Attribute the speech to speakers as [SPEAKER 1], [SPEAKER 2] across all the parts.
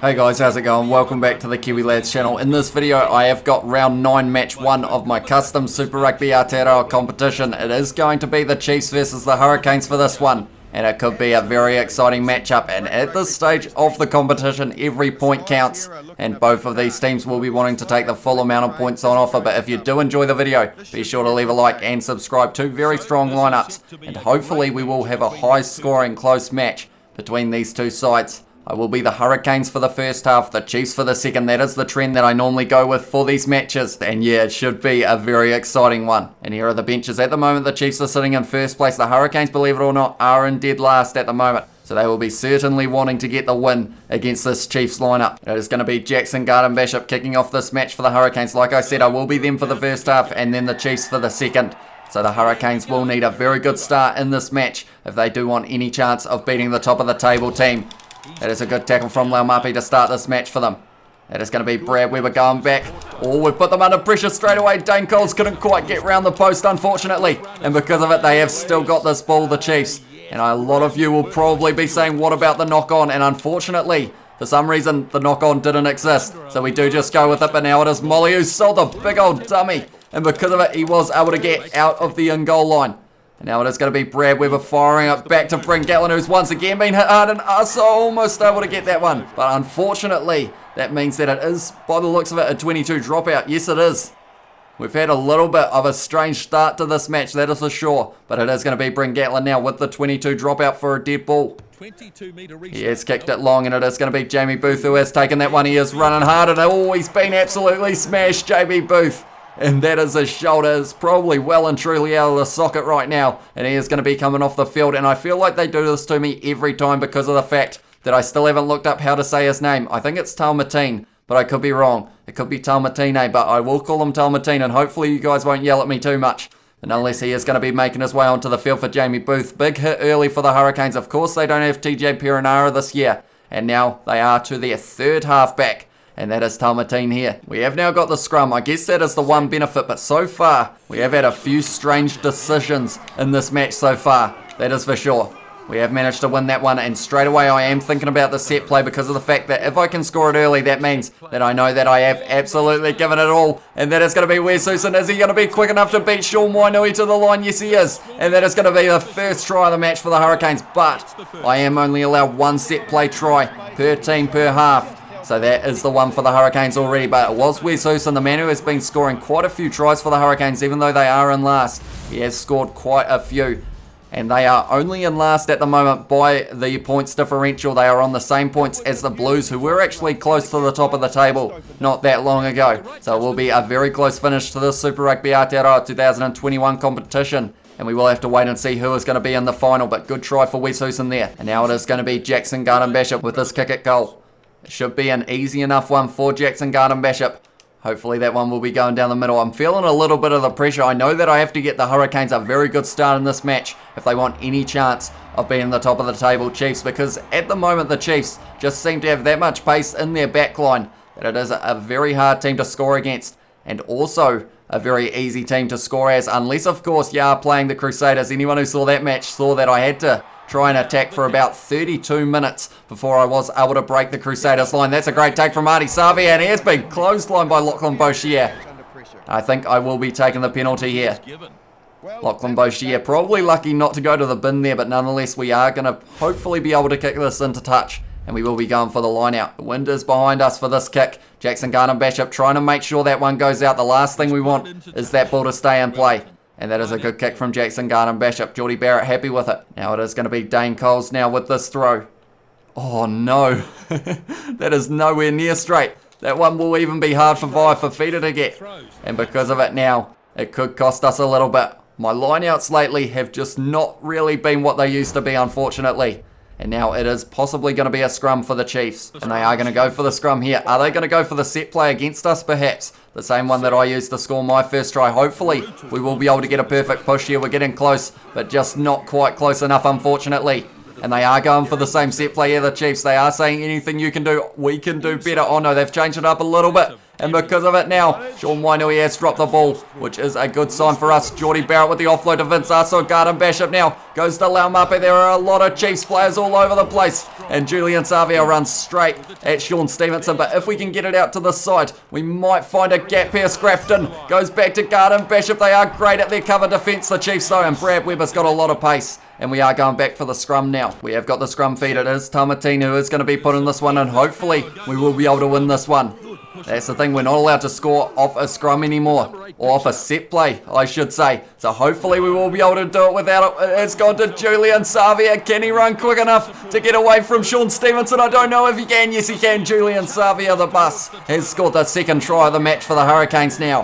[SPEAKER 1] Hey guys, how's it going? Welcome back to the Kiwi Lads channel. In this video, I have got round 9 match 1 of my custom Super Rugby Aotearoa competition. It is going to be the Chiefs versus the Hurricanes for this one, and it could be a very exciting matchup. And at this stage of the competition, every point counts, and both of these teams will be wanting to take the full amount of points on offer. But if you do enjoy the video, be sure to leave a like and subscribe. Two very strong lineups, and hopefully we will have a high scoring close match between these two sides. I will be the Hurricanes for the first half, the Chiefs for the second. That is the trend that I normally go with for these matches. And yeah, it should be a very exciting one. And here are the benches. At the moment, the Chiefs are sitting in first place. The Hurricanes, believe it or not, are in dead last at the moment. So they will be certainly wanting to get the win against this Chiefs lineup. It is going to be Jackson, Garden, Bishop kicking off this match for the Hurricanes. Like I said, I will be them for the first half and then the Chiefs for the second. So the Hurricanes will need a very good start in this match if they do want any chance of beating the top of the table team. That is a good tackle from Laumapi to start this match for them. That is going to be Brad Weber going back. Oh, we've put them under pressure straight away. Dane Coles couldn't quite get round the post, unfortunately. And because of it, they have still got this ball, the Chiefs. And a lot of you will probably be saying, what about the knock-on? And unfortunately, for some reason, the knock-on didn't exist. So we do just go with it. But now it is Molly who sold the big old dummy. And because of it, he was able to get out of the in-goal line. And now it is going to be Brad Weber firing up back to Bryn Gatlin, who's once again been hit hard, and Asa almost able to get that one. But unfortunately, that means that it is, by the looks of it, a 22 dropout. Yes, it is. We've had a little bit of a strange start to this match, that is for sure. But it is going to be Bryn Gatlin now with the 22 dropout for a dead ball. He has kicked it long, and it is going to be Jamie Booth who has taken that one. He is running hard, and he's been absolutely smashed, Jamie Booth. And that is his shoulder. Is probably well and truly out of the socket right now. And he is going to be coming off the field. And I feel like they do this to me every time because of the fact that I still haven't looked up how to say his name. I think it's Talmatine, but I could be wrong. It could be Talmatine, but I will call him Talmatine. And hopefully you guys won't yell at me too much. And nonetheless, he is going to be making his way onto the field for Jamie Booth. Big hit early for the Hurricanes. Of course, they don't have TJ Perenara this year. And now they are to their third halfback. And that is Talmatine here. We have now got the scrum. I guess that is the one benefit, but so far, we have had a few strange decisions in this match so far. That is for sure. We have managed to win that one, and straight away I am thinking about the set play because of the fact that if I can score it early, that means that I know that I have absolutely given it all. And that is going to be Wes Susan. Is he going to be quick enough to beat Sean Wainui to the line? Yes, he is. And that is going to be the first try of the match for the Hurricanes, but I am only allowed one set play try per team per half. So that is the one for the Hurricanes already. But it was Wes Houston, the man who has been scoring quite a few tries for the Hurricanes, even though they are in last. He has scored quite a few. And they are only in last at the moment by the points differential. They are on the same points as the Blues, who were actually close to the top of the table not that long ago. So it will be a very close finish to this Super Rugby Aotearoa 2021 competition. And we will have to wait and see who is going to be in the final. But good try for Wes Houston there. And now it is going to be Jackson Garden Bishop with this kick at goal. It should be an easy enough one for Jackson Garden Bishop. Hopefully that one will be going down the middle. I'm feeling a little bit of the pressure. I know that I have to get the Hurricanes a very good start in this match if they want any chance of being the top of the table Chiefs, because at the moment the Chiefs just seem to have that much pace in their back line that it is a very hard team to score against, and also a very easy team to score as, unless of course you are playing the Crusaders. Anyone who saw that match saw that I had to try and attack for about 32 minutes before I was able to break the Crusaders line. That's a great take from Marty Savi, and he has been clotheslined by Lachlan Boshier. I think I will be taking the penalty here. Lachlan Boshier probably lucky not to go to the bin there, but nonetheless we are going to hopefully be able to kick this into touch, and we will be going for the line out. The wind is behind us for this kick. Jackson Garden Bishop trying to make sure that one goes out. The last thing we want is that ball to stay in play. And that is a good kick from Jackson Garden Bishop. Geordie Barrett happy with it. Now it is going to be Dane Coles now with this throw. Oh no. That is nowhere near straight. That one will even be hard for Via Fafita to get. And because of it now, it could cost us a little bit. My lineouts lately have just not really been what they used to be, unfortunately. And now it is possibly going to be a scrum for the Chiefs. And they are going to go for the scrum here. Are they going to go for the set play against us, perhaps? The same one that I used to score my first try. Hopefully, we will be able to get a perfect push here. We're getting close, but just not quite close enough, unfortunately. And they are going for the same set play here, the Chiefs. They are saying anything you can do, we can do better. Oh no, they've changed it up a little bit. And because of it now, Sean Wainui has dropped the ball, which is a good sign for us. Geordie Barrett with the offload to Vince Aso. Garden Bishop now goes to Laumape. There are a lot of Chiefs players all over the place. And Julian Savia runs straight at Sean Stevenson. But if we can get it out to the side, we might find a gap here. Scrafton goes back to Garden Bishop. They are great at their cover defence, the Chiefs though. And Brad Webber's got a lot of pace. And we are going back for the scrum now. We have got the scrum feed. It is Tamatine who is going to be putting this one in. Hopefully we will be able to win this one. That's the thing, we're not allowed to score off a scrum anymore. Or off a set play, I should say. So hopefully we will be able to do it without it. It's gone to Julian Savia. Can he run quick enough to get away from Sean Stevenson? I don't know if he can. Yes, he can. Julian Savia, the bus, has scored the second try of the match for the Hurricanes now.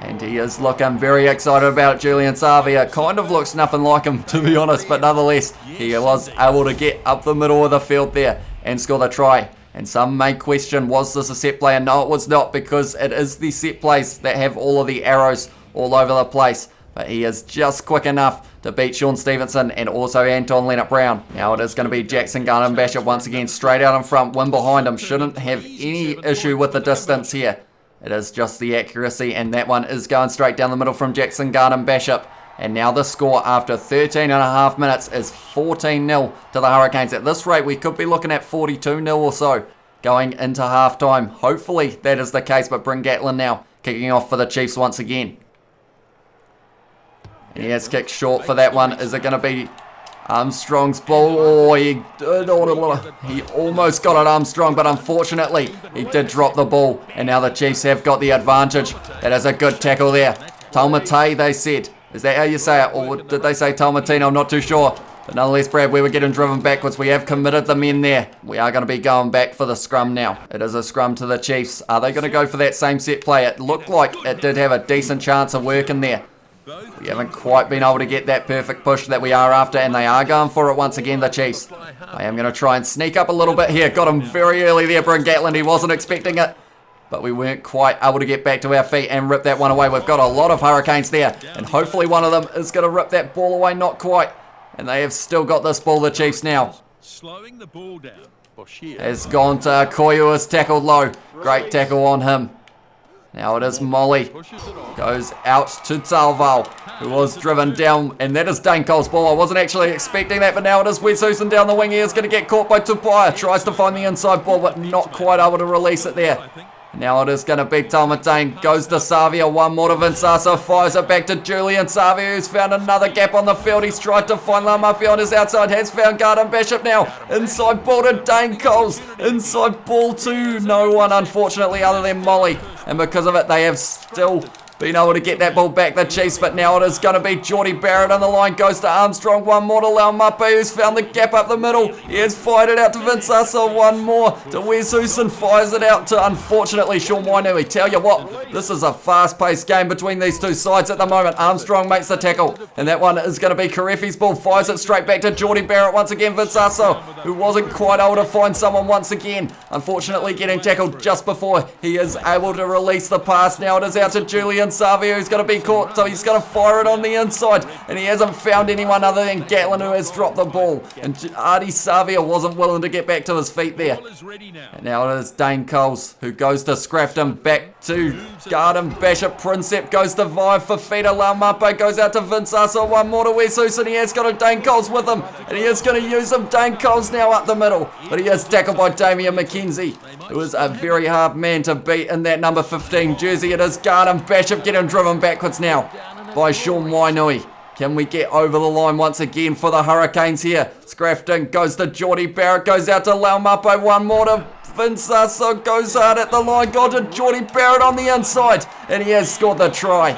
[SPEAKER 1] And he is looking very excited about it. Julian Savia kind of looks nothing like him, to be honest. But nonetheless, he was able to get up the middle of the field there and score the try. And some may question, was this a set play? And no, it was not, because it is the set plays that have all of the arrows all over the place. But he is just quick enough to beat Sean Stevenson and also Anton Leonard-Brown. Now it is going to be Jackson Garden Bishop once again, straight out in front. Win behind him. Shouldn't have any issue with the distance here. It is just the accuracy, and that one is going straight down the middle from Jackson Garden Bishop. And now the score after 13.5 minutes is 14-0 to the Hurricanes. At this rate, we could be looking at 42-0 or so going into halftime. Hopefully that is the case, but Bryn Gatlin now kicking off for the Chiefs once again. And he has kicked short for that one. Is it going to be Armstrong's ball? Oh, he almost got it, Armstrong, but unfortunately he did drop the ball. And now the Chiefs have got the advantage. That is a good tackle there. Taumate, they said. Is that how you say it? Or did they say Talmatino? I'm not too sure. But nonetheless, Brad, we were getting driven backwards. We have committed the men there. We are going to be going back for the scrum now. It is a scrum to the Chiefs. Are they going to go for that same set play? It looked like it did have a decent chance of working there. We haven't quite been able to get that perfect push that we are after, and they are going for it once again, the Chiefs. I am going to try and sneak up a little bit here. Got him very early there, Bryn Gatlin. He wasn't expecting it. But we weren't quite able to get back to our feet and rip that one away. We've got a lot of Hurricanes there. And hopefully one of them is going to rip that ball away. Not quite. And they have still got this ball, the Chiefs now. Slowing the ball down. Has gone to Koyu, who has tackled low. Great tackle on him. Now it is Molly. Goes out to Talval, who was driven down. And that is Dane Cole's ball. I wasn't actually expecting that, but now it is Wes Houston down the wing. He is going to get caught by Tupaia. Tries to find the inside ball, but not quite able to release it there. Now it is going to be Talmatane. Goes to Savia. One more to Vinsasa. Fires it back to Julian Savia, who's found another gap on the field. He's tried to find Lamapi on his outside. Has found Garden Bishop now. Inside ball to Dane Coles. Inside ball to no one, unfortunately, other than Molly. And because of it, they have still been able to get that ball back, the Chiefs. But now it is going to be Geordie Barrett on the line. Goes to Armstrong. One more to Laumape, who's found the gap up the middle. He has fired it out to Vince Asa. One more to Wes Houston. Fires it out to, unfortunately, Sean Wainui. Tell you what, this is a fast-paced game between these two sides at the moment. Armstrong makes the tackle. And that one is going to be Karefi's ball. Fires it straight back to Geordie Barrett once again. Vince Asa, who wasn't quite able to find someone once again. Unfortunately, getting tackled just before he is able to release the pass. Now it is out to Julian Savia, who's going to be caught, so he's going to fire it on the inside, and he hasn't found anyone other than Gatlin, who has dropped the ball, and Artie Savia wasn't willing to get back to his feet there. And now it is Dane Coles, who goes to Scrafton, back to Garden Bishop. Princep goes to Vive for Fida. Laumape goes out to Vince Asa. One more to Wes Houston. He has got a Dane Coles with him, and he is going to use him. Dane Coles now up the middle, but he is tackled by Damian McKenzie, who is a very hard man to beat in that number 15 jersey. It is Garden Bishop getting driven backwards now by Sean Wainui. Can we get over the line once again for the Hurricanes here? Scrafton goes to Geordie Barrett, goes out to Laumape. One more to Vince Asa, goes hard at the line, got to Geordie Barrett on the inside, and he has scored the try.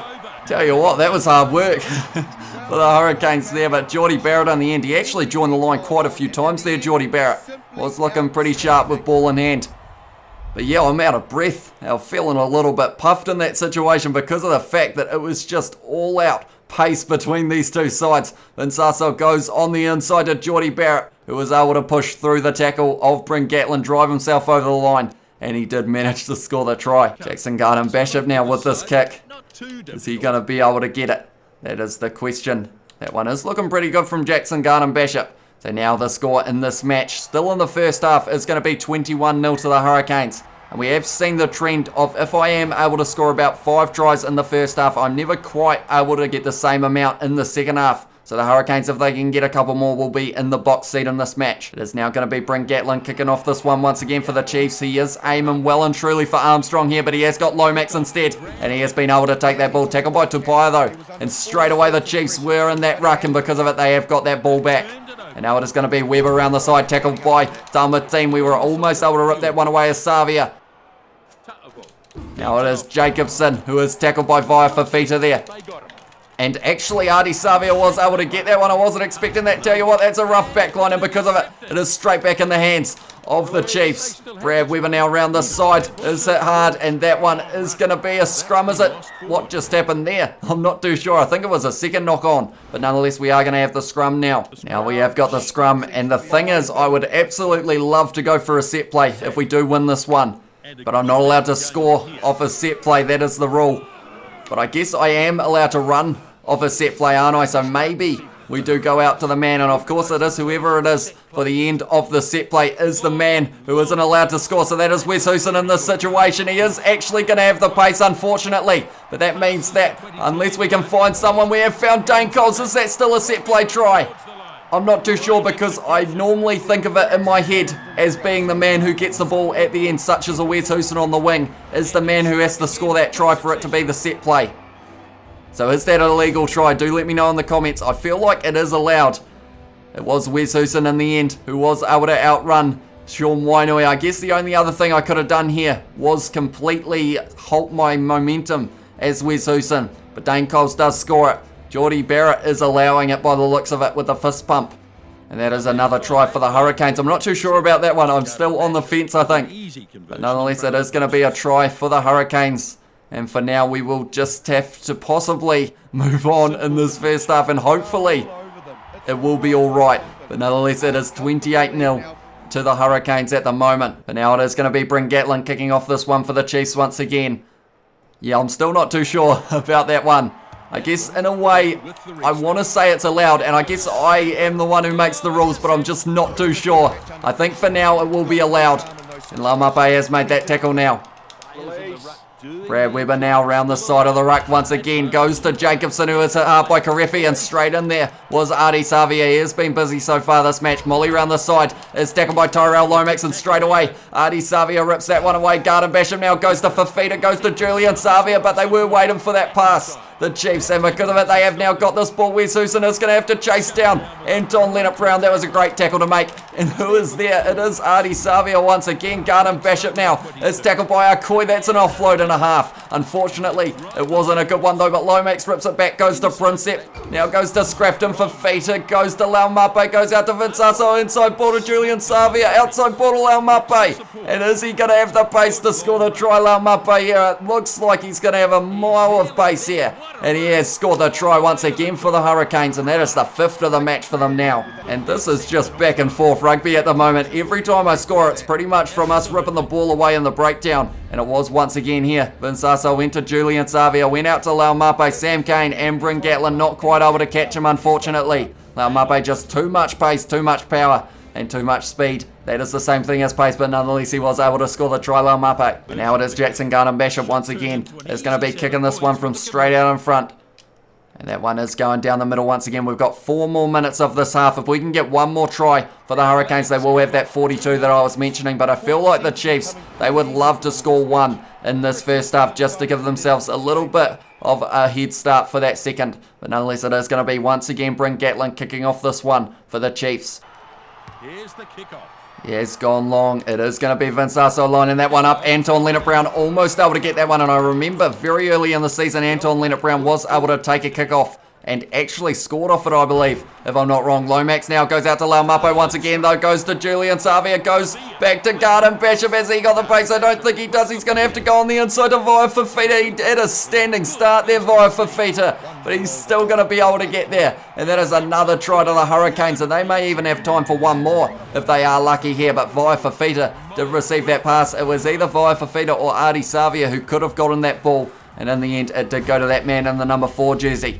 [SPEAKER 1] Tell you what, that was hard work for the Hurricanes there, but Geordie Barrett on the end, he actually joined the line quite a few times there, Geordie Barrett. Was looking pretty sharp with ball in hand. But yeah, I'm out of breath. I'm feeling a little bit puffed in that situation because of the fact that it was just all out pace between these two sides. Vinsaso goes on the inside to Geordie Barrett, who was able to push through the tackle of Bryn Gatlin, drive himself over the line, and he did manage to score the try. Jackson Garden Bishop now with this kick. Is he going to be able to get it? That is the question. That one is looking pretty good from Jackson Garden Bishop. So now the score in this match, still in the first half, is going to be 21-0 to the Hurricanes. And we have seen the trend of if I am able to score about 5 tries in the first half, I'm never quite able to get the same amount in the second half. So the Hurricanes, if they can get a couple more, will be in the box seat in this match. It is now going to be Bryn Gatland kicking off this one once again for the Chiefs. He is aiming well and truly for Armstrong here, but he has got Lomax instead. And he has been able to take that ball. Tackled by Tupaia though. And straight away the Chiefs were in that ruck, and because of it, they have got that ball back. And now it is going to be Webb around the side, tackled by DAMLAN. We were almost able to rip that one away as Savia. Now it is Jacobson who is tackled by Fafita there. And actually, Artie Savia was able to get that one. I wasn't expecting that. Tell you what, that's a rough backline, and because of it, it is straight back in the hands of the Chiefs. Brad Weber now around the side is hit hard, and that one is going to be a scrum, is it? What just happened there? I'm not too sure. I think it was a second knock on, but nonetheless, we are going to have the scrum now. Now we have got the scrum, and the thing is, I would absolutely love to go for a set play if we do win this one, but I'm not allowed to score off a set play. That is the rule. But I guess I am allowed to run off a set play, aren't I? So maybe we do go out to the man, and of course it is whoever it is for the end of the set play is the man who isn't allowed to score. So that is Wes Houston in this situation. He is actually going to have the pace, unfortunately, but that means that unless we can find someone, we have found Dane Coles. Is that still a set play try? I'm not too sure, because I normally think of it in my head as being the man who gets the ball at the end, such as a Wes Houston on the wing, is the man who has to score that try for it to be the set play. So is that a legal try? Do let me know in the comments. I feel like it is allowed. It was Wes Houston in the end who was able to outrun Sean Wainui. I guess the only other thing I could have done here was completely halt my momentum as Wes Houston. But Dane Coles does score it. Geordie Barrett is allowing it by the looks of it with a fist pump. And that is another try for the Hurricanes. I'm not too sure about that one. I'm still on the fence, I think. But nonetheless, it is going to be a try for the Hurricanes. And for now, we will just have to possibly move on in this first half. And hopefully, it will be all right. But nonetheless, it is 28-0 to the Hurricanes at the moment. But now it is going to be Bryn Gatland kicking off this one for the Chiefs once again. Yeah, I'm still not too sure about that one. I guess in a way, I want to say it's allowed, and I guess I am the one who makes the rules, but I'm just not too sure. I think for now it will be allowed. And Laumape has made that tackle now. Brad Weber now around the side of the ruck once again. Goes to Jacobson, who is hit hard by Karefi, and straight in there was Artie Savia. He has been busy so far this match. Molly around the side is tackled by Tyrell Lomax, and straight away Artie Savia rips that one away. Garden Basham now goes to Fafita, goes to Julian Savia, but they were waiting for that pass, the Chiefs, and because of it they have now got this ball. Wes Houston is going to have to chase down Anton Leonard-Brown. That was a great tackle to make, and who is there? It is Artie Savia once again. Garden Basham now is tackled by Akoi. That's an offload and a half. Unfortunately, it wasn't a good one though, but Lomax rips it back, goes to Princep, now goes to Scrafton. Fafita goes to Laumape, goes out to Vinsaso, inside ball to Julian Savia, outside ball to Laumape, and is he going to have the pace to score the try? Laumape here, it looks like he's going to have a mile of pace here, and he has scored the try once again for the Hurricanes, and that is the 5th of the match for them now. And this is just back and forth rugby at the moment. Every time I score, it's pretty much from us ripping the ball away in the breakdown, and it was once again here. Vinsaso went to Julian Savia, went out to Laumape. Sam Cane and Bryn Gatland not quite able to catch him, unfortunately. Laumape just too much pace, too much power, and too much speed. That is the same thing as pace, but nonetheless he was able to score the try, Laumape. And now it is Jackson Garden Bishop once again. Is going to be kicking this one from straight out in front. And that one is going down the middle once again. We've got 4 more minutes of this half. If we can get one more try for the Hurricanes, they will have that 42 that I was mentioning. But I feel like the Chiefs, they would love to score one in this first half just to give themselves a little bit of a head start for that second. But nonetheless, it is going to be once again Bryn Gatland kicking off this one for the Chiefs.
[SPEAKER 2] Here's the kickoff.
[SPEAKER 1] Yeah, it's gone long. It is going to be Vinsaso lining that one up. Anton Leonard-Brown almost able to get that one. And I remember very early in the season, Anton Leonard-Brown was able to take a kickoff and actually scored off it, I believe, if I'm not wrong. Lomax now goes out to Laumape once again, though. Goes to Julian Savia. Goes back to Garden Basham. Has he got the pace? I don't think he does. He's going to have to go on the inside to Via Fafita. He had a standing start there, Via Fafita, but he's still going to be able to get there. And that is another try to the Hurricanes, and they may even have time for one more if they are lucky here. But Via Fafita did receive that pass. It was either Via Fafita or Artie Savia who could have gotten that ball, and in the end, it did go to that man in the number 4 jersey.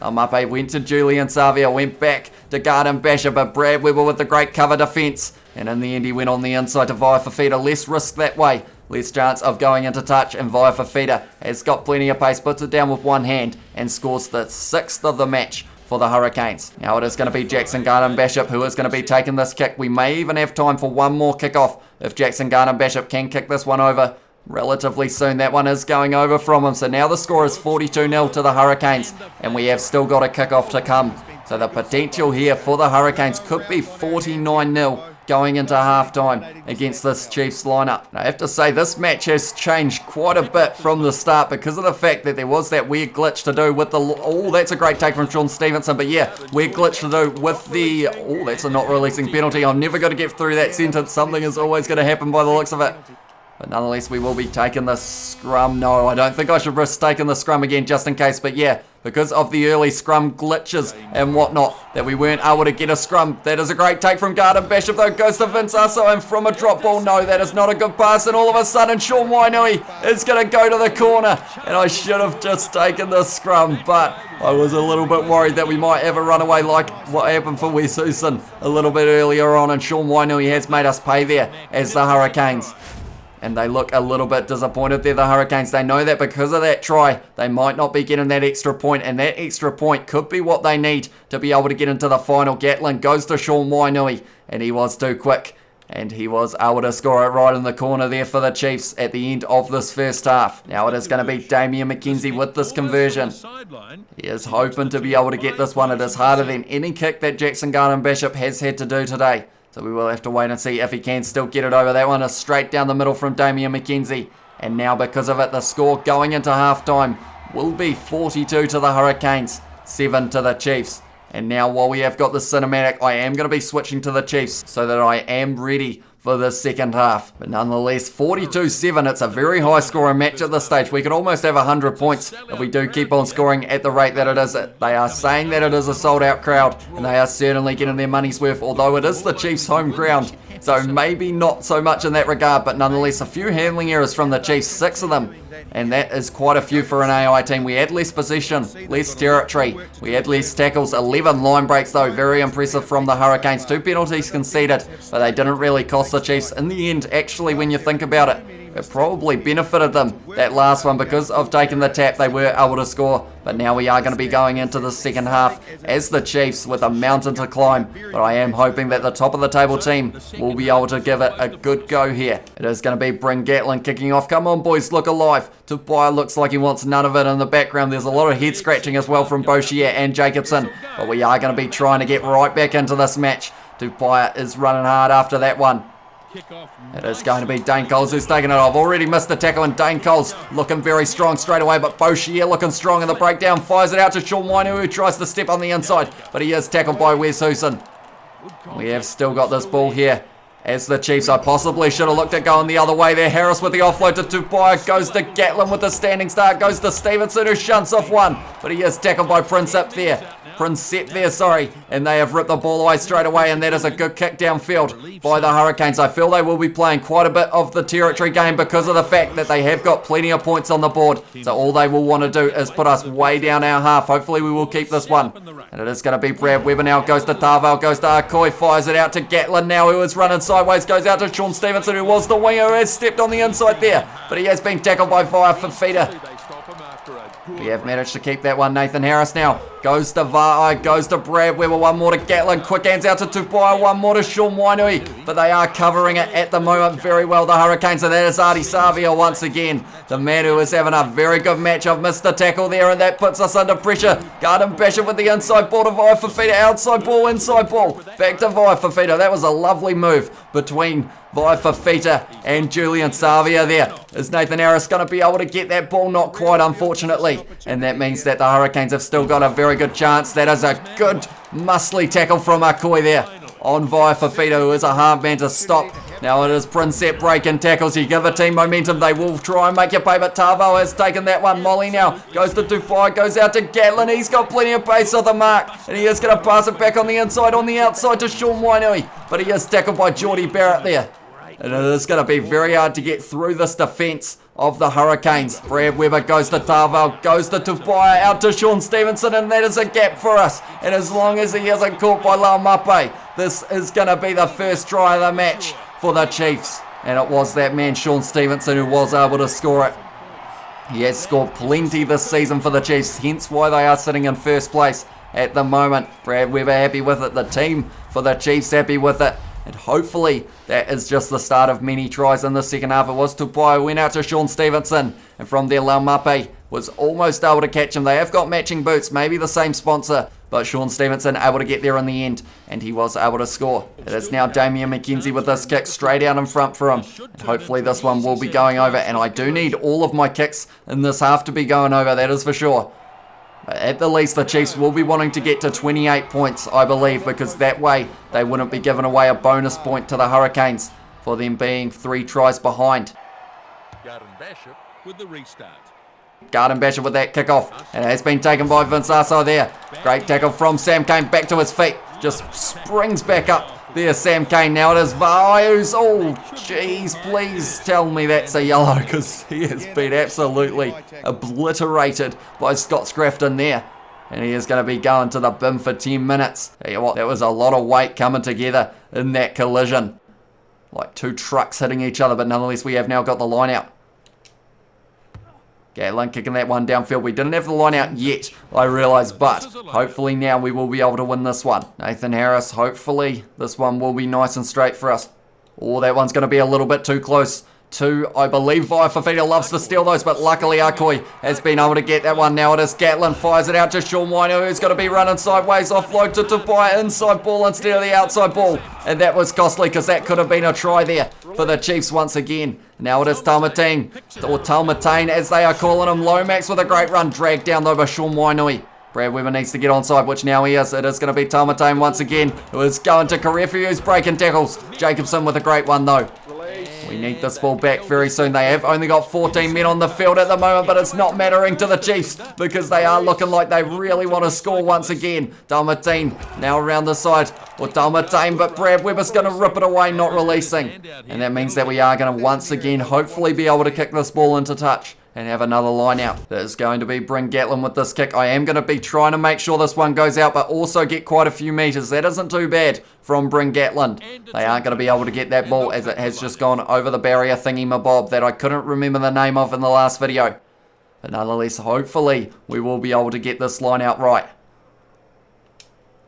[SPEAKER 1] Mape went to Julian Savia, went back to Garden Basher, but Brad Weber with the great cover defence. And in the end, he went on the inside to Via Fafita. Less risk that way, less chance of going into touch. And Via Fafita has got plenty of pace, puts it down with one hand and scores the 6th of the match for the Hurricanes. Now it is going to be Jackson Garden-Bishop who is going to be taking this kick. We may even have time for one more kickoff if Jackson Garden-Bishop can kick this one over relatively soon. That one is going over from him. So now the score is 42-0 to the Hurricanes, and we have still got a kickoff to come. So the potential here for the Hurricanes could be 49-0 going into halftime against this Chiefs lineup. And I have to say this match has changed quite a bit from the start because of the fact that there was that weird glitch to do with the... Oh, that's a great take from Sean Stevenson. But yeah, weird glitch to do with the... Oh, that's a not releasing penalty. I'm never going to get through that sentence. Something is always going to happen by the looks of it. But nonetheless, we will be taking the scrum. No, I don't think I should risk taking the scrum again just in case. But yeah, because of the early scrum glitches and whatnot, that we weren't able to get a scrum. That is a great take from Garden Bishop, though. Goes to Vince Asso, and from a drop ball, no, that is not a good pass. And all of a sudden, Sean Wainui is going to go to the corner. And I should have just taken the scrum, but I was a little bit worried that we might have a runaway like what happened for Wes Houston a little bit earlier on. And Sean Wainui has made us pay there as the Hurricanes. And they look a little bit disappointed there, the Hurricanes. They know that because of that try, they might not be getting that extra point. And that extra point could be what they need to be able to get into the final. Gatlin goes to Sean Wainui, and he was too quick. And he was able to score it right in the corner there for the Chiefs at the end of this first half. Now it is going to be Damian McKenzie with this conversion. He is hoping to be able to get this one. It is harder than any kick that Jackson Garden-Bishop has had to do today. So we will have to wait and see if he can still get it over. That one is straight down the middle from Damian McKenzie. And now because of it, the score going into halftime will be 42 to the Hurricanes, 7 to the Chiefs. And now while we have got the cinematic, I am going to be switching to the Chiefs so that I am ready for the second half. But nonetheless, 42-7, it's a very high scoring match at this stage. We could almost have 100 points if we do keep on scoring at the rate that it is. They are saying that it is a sold out crowd, and they are certainly getting their money's worth, although it is the Chiefs' home ground. So maybe not so much in that regard, but nonetheless, a few handling errors from the Chiefs, 6 of them. And that is quite a few for an AI team. We had less possession, less territory. We had less tackles, 11 line breaks though. Very impressive from the Hurricanes. 2 penalties conceded, but they didn't really cost the Chiefs. In the end, actually, when you think about it, it probably benefited them, that last one, because of taking the tap, they were able to score. But now we are going to be going into the second half as the Chiefs with a mountain to climb. But I am hoping that the top of the table team will be able to give it a good go here. It is going to be Bryn Gatlin kicking off. Come on, boys, look alive. Tupaya looks like he wants none of it in the background. There's a lot of head scratching as well from Boshier and Jacobson. But we are going to be trying to get right back into this match. Tupaya is running hard after that one. It is going to be Dane Coles who's taking it off. Already missed the tackle, and Dane Coles looking very strong straight away, but Boshier looking strong in the breakdown. Fires it out to Sean Wainui, who tries to step on the inside, but he is tackled by Wes Houston. We have still got this ball here as the Chiefs. I possibly should have looked at going the other way there. Harris with the offload to Tupaya. Goes to Gatlin with the standing start. Goes to Stevenson, who shunts off one, but he is tackled by Prinsep there. And they have ripped the ball away straight away, and that is a good kick downfield by the Hurricanes. I feel they will be playing quite a bit of the territory game because of the fact that they have got plenty of points on the board. So all they will want to do is put us way down our half. Hopefully we will keep this one. And it is going to be Brad Weber now. Goes to Tarval, goes to Akoi, fires it out to Gatlin now, who is running sideways. Goes out to Sean Stevenson, who was the winger, who has stepped on the inside there. But he has been tackled by Via Fafita. We have managed to keep that one. Nathan Harris now goes to Va'i, goes to Brad Weber, one more to Gatlin, quick hands out to Tupaya, one more to Sean Wainui, but they are covering it at the moment very well, the Hurricanes, and that is Artie Savia once again, the man who is having a very good match. I've missed the tackle there, and that puts us under pressure. Garden Bishop with the inside ball to Via Fafita, outside ball, inside ball, back to Via Fafita. That was a lovely move between Via Fafita and Julian Savia there. Is Nathan Harris going to be able to get that ball? Not quite, unfortunately. And that means that the Hurricanes have still got a very good chance. That is a good muscly tackle from Akoi there on Via Fafita, who is a hard man to stop. Now it is Prinsep breaking tackles. You give a team momentum, they will try and make you pay, but Tarvo has taken that one. Molly now goes to Dubai, goes out to Gatlin. He's got plenty of pace on the mark, and he is going to pass it back on the inside, on the outside to Sean Wainui, but he is tackled by Geordie Barrett there. And it is going to be very hard to get through this defence of the Hurricanes. Brad Weber goes to Tarval, goes to Tupaia, out to Sean Stevenson, and that is a gap for us. And as long as he isn't caught by Laumape, this is going to be the first try of the match for the Chiefs. And it was that man, Sean Stevenson, who was able to score it. He has scored plenty this season for the Chiefs, hence why they are sitting in first place at the moment. Brad Weber happy with it, the team for the Chiefs happy with it. And hopefully that is just the start of many tries in the second half. It was Tupaia, went out to Sean Stevenson, and from there Laumape was almost able to catch him. They have got matching boots, maybe the same sponsor, but Sean Stevenson able to get there in the end, and he was able to score. It is now Damian McKenzie with this kick straight out in front for him. And hopefully this one will be going over, and I do need all of my kicks in this half to be going over, that is for sure. But at the least, the Chiefs will be wanting to get to 28 points, I believe, because that way they wouldn't be giving away a bonus point to the Hurricanes for them being 3 tries behind.
[SPEAKER 2] Garden Bishop with the restart.
[SPEAKER 1] Garden Bishop with that kickoff, and it has been taken by Vince Aso there. Great tackle from Sam Cane, back to his feet, just springs back up there, Sam Cane. Now it is Vaius. Oh, jeez, please tell me that's a yellow, because he has been absolutely obliterated by Scott Scrafton there. And he is going to be going to the bin for 10 minutes. Tell you what, that was a lot of weight coming together in that collision. Like 2 trucks hitting each other, but nonetheless we have now got the line out. Gatlin kicking that one downfield. We didn't have the line out yet, I realise, but hopefully now we will be able to win this one. Nathan Harris, hopefully this one will be nice and straight for us. Oh, that one's going to be a little bit too close to, I believe, Fafita loves to steal those, but luckily Akoi has been able to get that one. Now it is Gatlin, fires it out to Sean Waino, who's going to be running sideways, offload to Tupaia, inside ball instead of the outside ball. And that was costly, because that could have been a try there for the Chiefs once again. Now it is Talmatain, or Talmatain as they are calling him. Lomax with a great run, dragged down though by Sean Wainui. Brad Weber needs to get onside, which now he is. It is going to be Talmatain once again, who is going to Karefi, who's breaking tackles. Jacobson with a great one though. We need this ball back very soon. They have only got 14 men on the field at the moment, but it's not mattering to the Chiefs because they are looking like they really want to score once again. Dalmatine now around the side, or Dalmatine, but Brad Weber's going to rip it away, not releasing. And that means that we are going to once again hopefully be able to kick this ball into touch and have another line out. That is going to be Bryn Gatlin with this kick. I am going to be trying to make sure this one goes out, but also get quite a few meters. That isn't too bad from Bryn Gatlin. They aren't going to be able to get that ball as it has just gone over the barrier thingy-mabob that I couldn't remember the name of in the last video. But nonetheless, hopefully we will be able to get this line out right.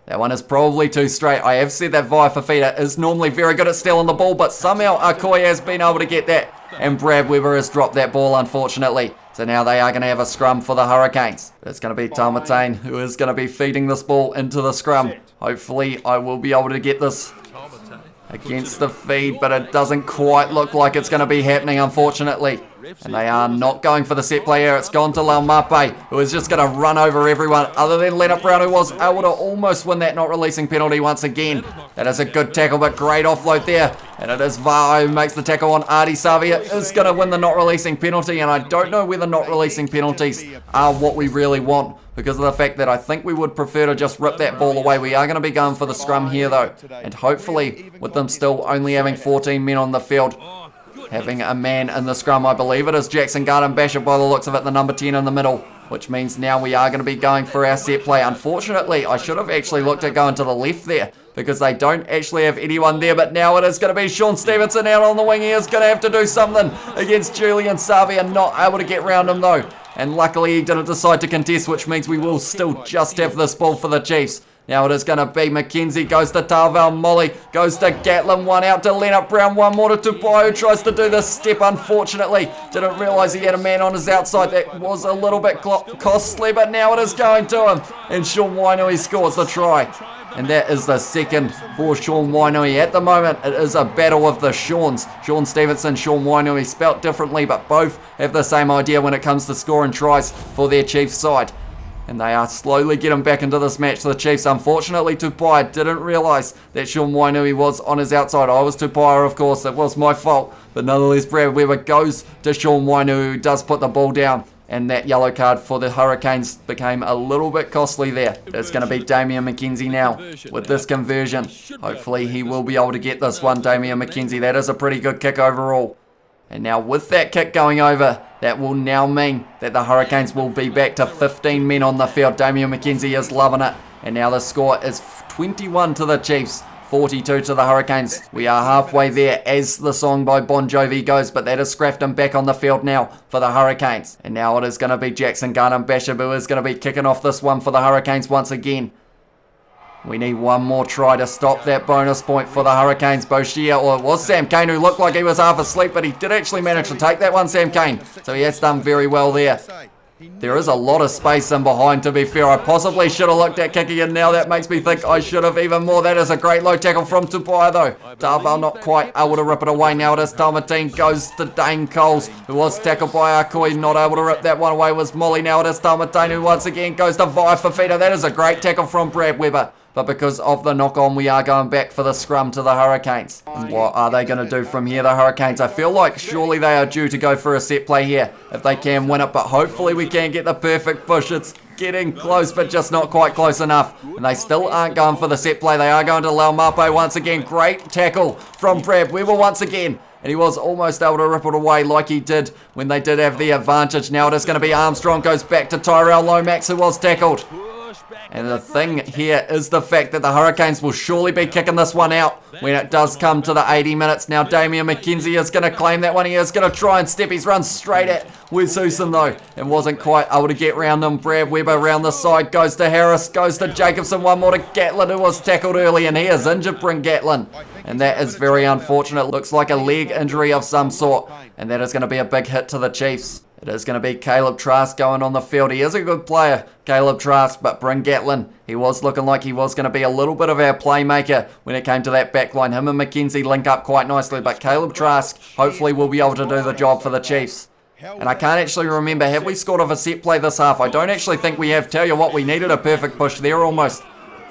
[SPEAKER 1] That one is probably too straight. I have said that Fafita is normally very good at stealing the ball, but somehow Akoi has been able to get that. And Brad Weber has dropped that ball, unfortunately. So now they are going to have a scrum for the Hurricanes. It's going to be Talmatain who is going to be feeding this ball into the scrum. Hopefully I will be able to get this against the feed, but it doesn't quite look like it's going to be happening, unfortunately. And they are not going for the set play here. It's gone to Laumape, who is just going to run over everyone other than Leonard Brown, who was able to almost win that not releasing penalty once again. That is a good tackle, but great offload there. And it is Va'o who makes the tackle on Artie Savia. Is going to win the not releasing penalty, and I don't know whether not releasing penalties are what we really want, because of the fact that I think we would prefer to just rip that ball away. We are going to be going for the scrum here though, and hopefully with them still only having 14 men on the field, having a man in the scrum, I believe it is Jackson Garden Basher by the looks of it, the number 10 in the middle, which means now we are going to be going for our set play. Unfortunately, I should have actually looked at going to the left there, because they don't actually have anyone there, but now it is going to be Sean Stevenson out on the wing. He is going to have to do something against Julian Savia, not able to get round him though, and luckily he didn't decide to contest, which means we will still just have this ball for the Chiefs. Now it is going to be McKenzie, goes to Tarval, Molly, goes to Gatlin, one out to Leonard Brown, one more to Tupaia, who tries to do this step, unfortunately. Didn't realise he had a man on his outside. That was a little bit costly, but now it is going to him. And Sean Wainui scores the try. And that is the second for Sean Wainui. At the moment, it is a battle of the Seans. Sean Stevenson, Sean Wainui, spelt differently, but both have the same idea when it comes to scoring tries for their Chiefs side. And they are slowly getting back into this match. The Chiefs, unfortunately, Tupaia didn't realise that Sean Wainui was on his outside. I was Tupaia, of course. It was my fault. But nonetheless, Brad Weber goes to Sean Wainui, who does put the ball down. and that yellow card for the Hurricanes became a little bit costly there. It's going to be Damian McKenzie now with this conversion. Hopefully he will be able to get this one, Damian McKenzie. That is a pretty good kick overall. And now with that kick going over, that will now mean that the Hurricanes will be back to 15 men on the field. Damian McKenzie is loving it. And now the score is 21 to the Chiefs, 42 to the Hurricanes. We are halfway there as the song by Bon Jovi goes, but that is Scrafton back on the field now for the Hurricanes. And now it is going to be Jackson Garnham-Basham who is going to be kicking off this one for the Hurricanes once again. We need one more try to stop that bonus point for the Hurricanes. Bouchier, or it was Sam Cane who looked like he was half asleep, but he did actually manage to take that one, Sam Cane. So he has done very well there. There is a lot of space in behind, to be fair. I possibly should have looked at kicking, and now that makes me think I should have even more. That is a great low tackle from Tupaia though. Darvell not quite able to rip it away. Now it is Talmatine, goes to Dane Coles, who was tackled by Akoi, not able to rip that one away was Molly. Now it is Talmatine who once again goes to Vai Fafita. That is a great tackle from Brad Weber. But because of the knock-on, we are going back for the scrum to the Hurricanes. And what are they going to do from here, the Hurricanes? I feel like surely they are due to go for a set play here if they can win it. But hopefully we can get the perfect push. It's getting close, but just not quite close enough. And they still aren't going for the set play. They are going to Laumape once again. Great tackle from Brad Weber once again. And he was almost able to rip it away like he did when they did have the advantage. Now it is going to be Armstrong. Goes back to Tyrell Lomax, who was tackled. And the thing here is the fact that the Hurricanes will surely be kicking this one out when it does come to the 80 minutes. Now Damian McKenzie is going to claim that one. He is going to try and step his run straight at Wes Houston though, and wasn't quite able to get round him. Brad Weber around the side, goes to Harris, goes to Jacobson, one more to Gatlin, who was tackled early, and he is injured, Bryn Gatlin. And that is very unfortunate. Looks like a leg injury of some sort, and that is going to be a big hit to the Chiefs. It is going to be Caleb Trask going on the field. He is a good player, Caleb Trask, but Bryn Gatlin, he was looking like he was going to be a little bit of our playmaker when it came to that back line. Him and McKenzie link up quite nicely, but Caleb Trask hopefully will be able to do the job for the Chiefs. And I can't actually remember, have we scored off a set play this half? I don't actually think we have. Tell you what, we needed a perfect push there almost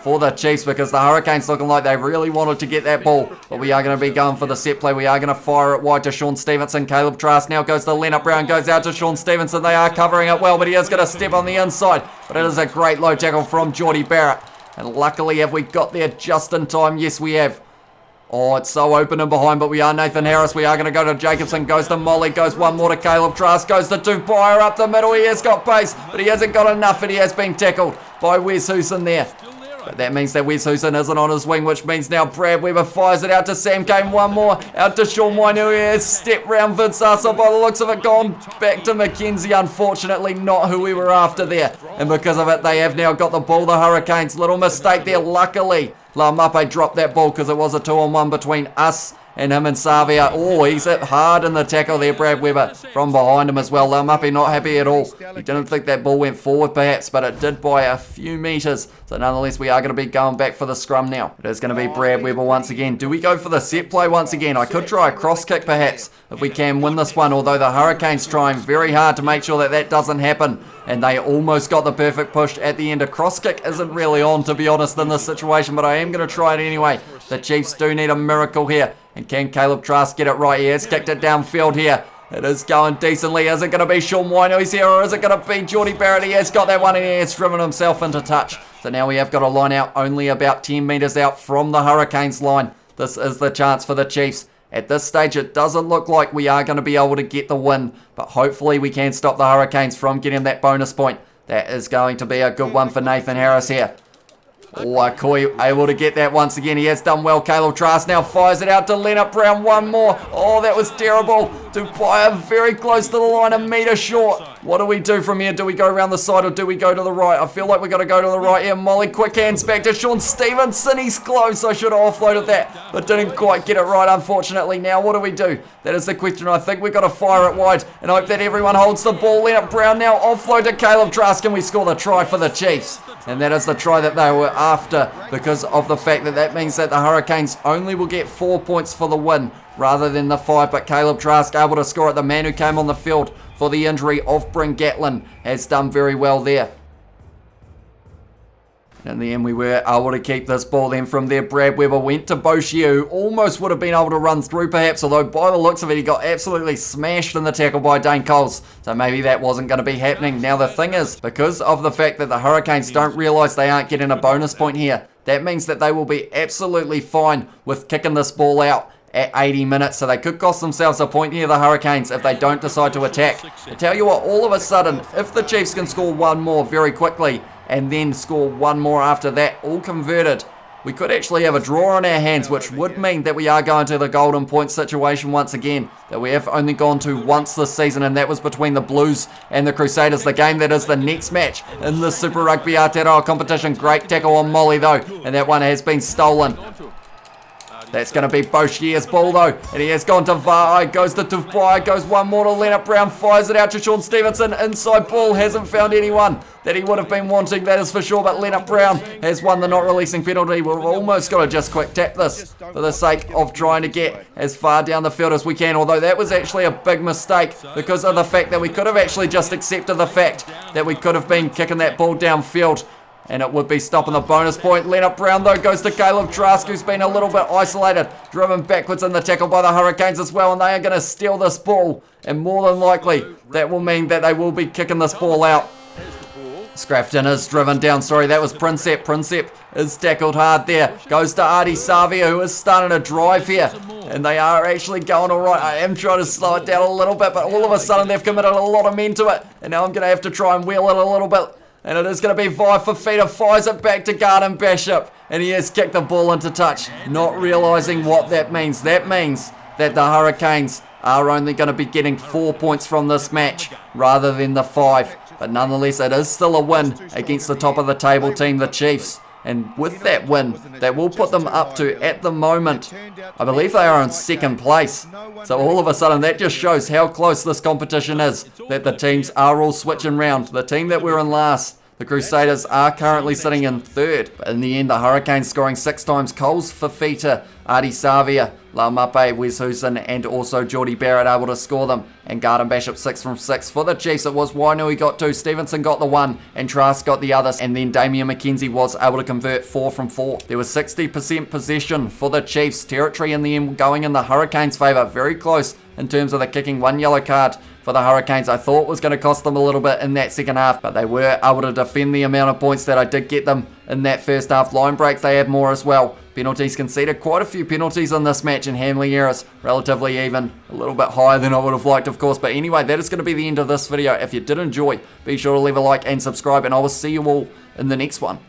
[SPEAKER 1] for the Chiefs because the Hurricanes looking like they really wanted to get that ball. But we are going to be going for the set play. We are going to fire it wide to Sean Stevenson. Caleb Trask now goes to Leonard Brown, goes out to Sean Stevenson. They are covering it well, but he is going to step on the inside. But it is a great low tackle from Geordie Barrett. And luckily, have we got there just in time? Yes, we have. Oh, it's so open and behind, but we are Nathan Harris. We are going to go to Jacobson, goes to Molly, goes one more to Caleb Trask, goes to Tupaia up the middle. He has got pace, but he hasn't got enough, and he has been tackled by Wes Houston there. But that means that Wes Houston isn't on his wing, which means now Brad Weber fires it out to Sam Cane. One more out to Sean Wainui. He has stepped round Vince Arso by the looks of it. Gone back to McKenzie. Unfortunately, not who we were after there. And because of it, they have now got the ball, the Hurricanes. Little mistake there. Luckily, Laumape dropped that ball because it was a 2-on-1 between us and him and Savia. Oh, he's hit hard in the tackle there, Brad Weber, from behind him as well. Laumape not happy at all. He didn't think that ball went forward perhaps, but it did by a few metres. So nonetheless, we are going to be going back for the scrum now. It is going to be Brad Weber once again. Do we go for the set play once again? I could try a cross kick perhaps if we can win this one, although the Hurricanes trying very hard to make sure that that doesn't happen. And they almost got the perfect push at the end. A cross kick isn't really on, to be honest, in this situation, but I am going to try it anyway. The Chiefs do need a miracle here. And can Caleb Trask get it right? He has kicked it downfield here. It is going decently. Is it going to be Sean Wainui's here, or is it going to be Geordie Barrett? He has got that one, and he has driven himself into touch. So now we have got a line out only about 10 metres out from the Hurricanes line. This is the chance for the Chiefs. At this stage, it doesn't look like we are going to be able to get the win, but hopefully we can stop the Hurricanes from getting that bonus point. That is going to be a good one for Nathan Harris here. Oh, Akoi able to get that once again. He has done well. Caleb Trask now fires it out to Leonard Brown. One more. Oh, that was terrible. Tupaia very close to the line, a metre short. What do we do from here? Do we go around the side or do we go to the right? I feel like we've got to go to the right here. Molly, quick hands back to Sean Stevenson. He's close. I should have offloaded that, but didn't quite get it right, unfortunately. Now, what do we do? That is the question. I think we've got to fire it wide and hope that everyone holds the ball. Leonard Brown now offload to Caleb Trask, and we score the try for the Chiefs. And that is the try that they were after because of the fact that that means that the Hurricanes only will get 4 points for the win rather than the 5. But Caleb Trask able to score it. The man who came on the field for the injury of Bryn Gatlin has done very well there. In the end, we were able to keep this ball. Then from there, Brad Weber went to Boshier, who almost would have been able to run through perhaps, although by the looks of it, he got absolutely smashed in the tackle by Dane Coles. So maybe that wasn't going to be happening. Now the thing is, because of the fact that the Hurricanes don't realise they aren't getting a bonus point here, that means that they will be absolutely fine with kicking this ball out at 80 minutes, so they could cost themselves a point here, the Hurricanes, if they don't decide to attack. I tell you what, all of a sudden, if the Chiefs can score one more very quickly, and then score one more after that, all converted, we could actually have a draw on our hands, which would mean that we are going to the golden point situation once again, that we have only gone to once this season, and that was between the Blues and the Crusaders, the game that is the next match in the Super Rugby Aotearoa competition. Great tackle on Molly though, and that one has been stolen. That's going to be Boshier's ball though, and he has gone to Vai, goes to Tufai, goes one more to Leonard Brown, fires it out to Sean Stevenson, inside ball, hasn't found anyone that he would have been wanting, that is for sure, but Leonard Brown has won the not releasing penalty. We've almost got to just quick tap this for the sake of trying to get as far down the field as we can, although that was actually a big mistake because of the fact that we could have actually just accepted the fact that we could have been kicking that ball downfield, and it would be stopping the bonus point. Leonard Brown though goes to Caleb Trask, who's been a little bit isolated, driven backwards in the tackle by the Hurricanes as well, and they are going to steal this ball, and more than likely that will mean that they will be kicking this ball out. Scrafton is driven down, sorry, that was Princep. Princep is tackled hard there, goes to Artie Savia, who is starting to drive here, and they are actually going alright. I am trying to slow it down a little bit, but all of a sudden they've committed a lot of men to it, and now I'm going to have to try and wheel it a little bit. And it is going to be Vi Fafita, fires it back to Garden Bishop, and he has kicked the ball into touch, not realising what that means. That means that the Hurricanes are only going to be getting 4 points from this match rather than the 5. But nonetheless, it is still a win against the top of the table team, the Chiefs. And with that win, that will put them up to, at the moment, I believe they are in second place. So all of a sudden, that just shows how close this competition is, that the teams are all switching round. The team that were in last, the Crusaders, are currently sitting in third. But in the end, the Hurricanes scoring 6 times. Coles, Fafita, Artie Savia, Laumape, Wes Hooson, and also Geordie Barrett able to score them. And Garden Bishop 6 from 6. For the Chiefs, it was Wainui got 2, Stevenson got the 1, and Trask got the others. And then Damian McKenzie was able to convert 4 from 4. There was 60% possession for the Chiefs. Territory in the end going in the Hurricanes' favour. Very close in terms of the kicking. 1 yellow card for the Hurricanes. I thought was going to cost them a little bit in that second half, but they were able to defend the amount of points that I did get them in that first half. Line breaks, they had more as well. Penalties conceded, quite a few penalties in this match, and handling errors relatively even, a little bit higher than I would have liked, of course. But anyway, that is going to be the end of this video. If you did enjoy, be sure to leave a like and subscribe, and I will see you all in the next one.